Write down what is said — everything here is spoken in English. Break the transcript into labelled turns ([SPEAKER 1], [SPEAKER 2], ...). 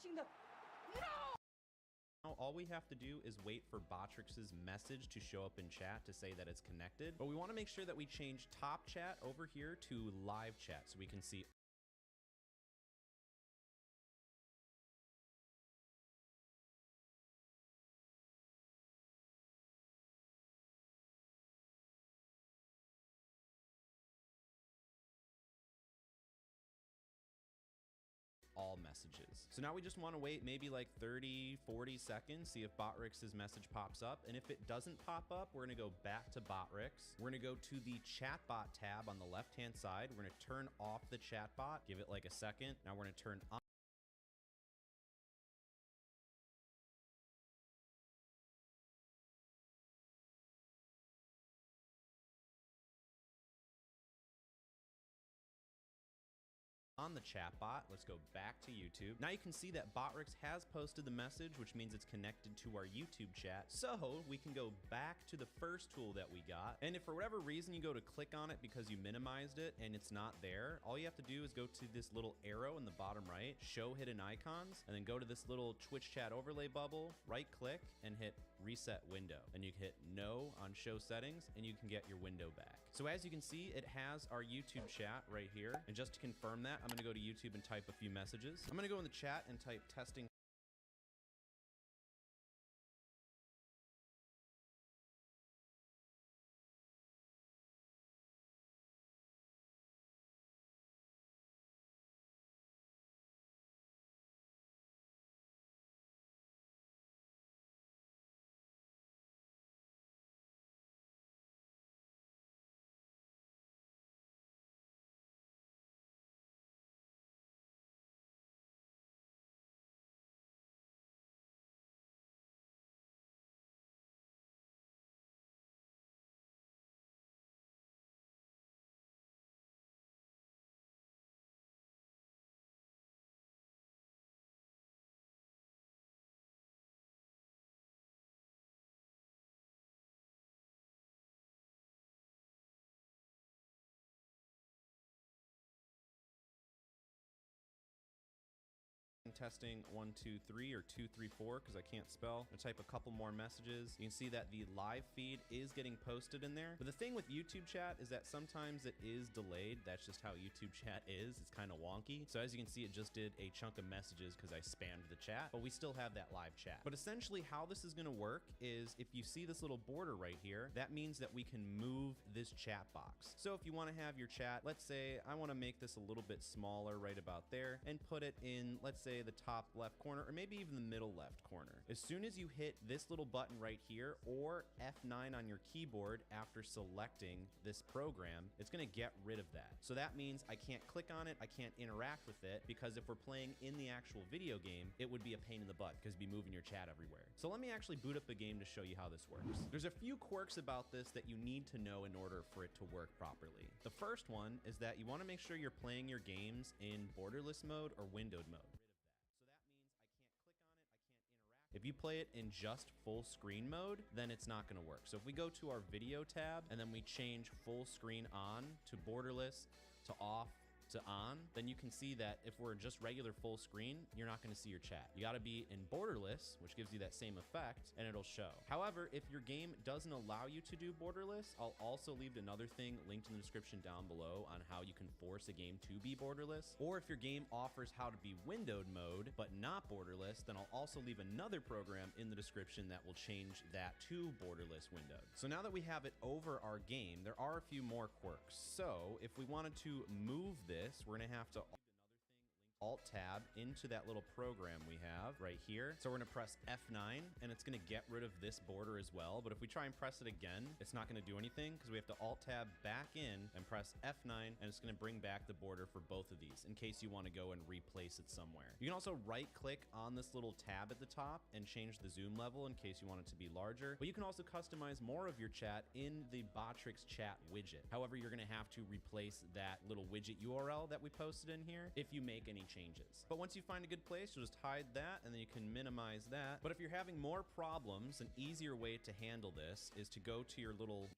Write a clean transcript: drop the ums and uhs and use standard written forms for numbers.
[SPEAKER 1] watching the... No!
[SPEAKER 2] Now, all we have to do is wait for Botrix's message to show up in chat to say that it's connected. But we want to make sure that we change top chat over here to live chat so we can see all messages. So now we just want to wait maybe like 30, 40 seconds, see if Botrix's message pops up. And if it doesn't pop up, we're going to go back to Botrix. We're going to go to the chatbot tab on the left-hand side. We're going to turn off the chatbot, give it like a second. Now we're going to turn on the chatbot. Let's go back to YouTube. Now you can see that Botrix has posted the message, which means it's connected to our YouTube chat. So we can go back to the first tool that we got. And if for whatever reason you go to click on it because you minimized it and it's not there, all you have to do is go to this little arrow in the bottom right, show hidden icons, and then go to this little Twitch chat overlay bubble, right click and hit reset window. And you can hit no on show settings and you can get your window back. So as you can see, it has our YouTube chat right here. And just to confirm that, I'm going to go to YouTube and type a few messages. I'm going to go in the chat and type testing. Testing 1 2 3 or 2 3 4 because I can't spell. I'm gonna type a couple more messages. You can see that the live feed is getting posted in there. But the thing with YouTube chat is that sometimes it is delayed. That's just how YouTube chat is. It's kind of wonky. So as you can see, it just did a chunk of messages because I spammed the chat, but we still have that live chat. But essentially how this is gonna work is if you see this little border right here, that means that we can move this chat box. So if you want to have your chat, let's say I want to make this a little bit smaller right about there and put it in, let's say, the top left corner or maybe even the middle left corner. As soon as you hit this little button right here or F9 on your keyboard after selecting this program, it's going to get rid of that. So that means I can't click on it, I can't interact with it, because if we're playing in the actual video game, it would be a pain in the butt because it'd be moving your chat everywhere. So let me actually boot up the game to show you how this works. There's a few quirks about this that you need to know in order for it to work properly. The first one is that you want to make sure you're playing your games in borderless mode or windowed mode. So that means I can't click on it, I can't interact. If you play it in just full screen mode, then it's not going to work. So if we go to our video tab and then we change full screen on to borderless to off to on, then you can see that if we're just regular full screen, you're not going to see your chat. You got to be in borderless, which gives you that same effect, and it'll show. However, if your game doesn't allow you to do borderless, I'll also leave another thing linked in the description down below on how you can force a game to be borderless. Or if your game offers how to be windowed mode, but not borderless, then I'll also leave another program in the description that will change that to borderless windowed. So now that we have it over our game, there are a few more quirks. So if we wanted to move this, we're going to have to Alt tab into that little program we have right here. So we're going to press F9 and it's going to get rid of this border as well. But if we try and press it again, it's not going to do anything because we have to Alt tab back in and press F9 and it's going to bring back the border for both of these in case you want to go and replace it somewhere. You can also right click on this little tab at the top and change the zoom level in case you want it to be larger. But you can also customize more of your chat in the Botrix chat widget. However, you're going to have to replace that little widget URL that we posted in here if you make any changes. But once you find a good place, you'll just hide that and then you can minimize that. But if you're having more problems, an easier way to handle this is to go to your little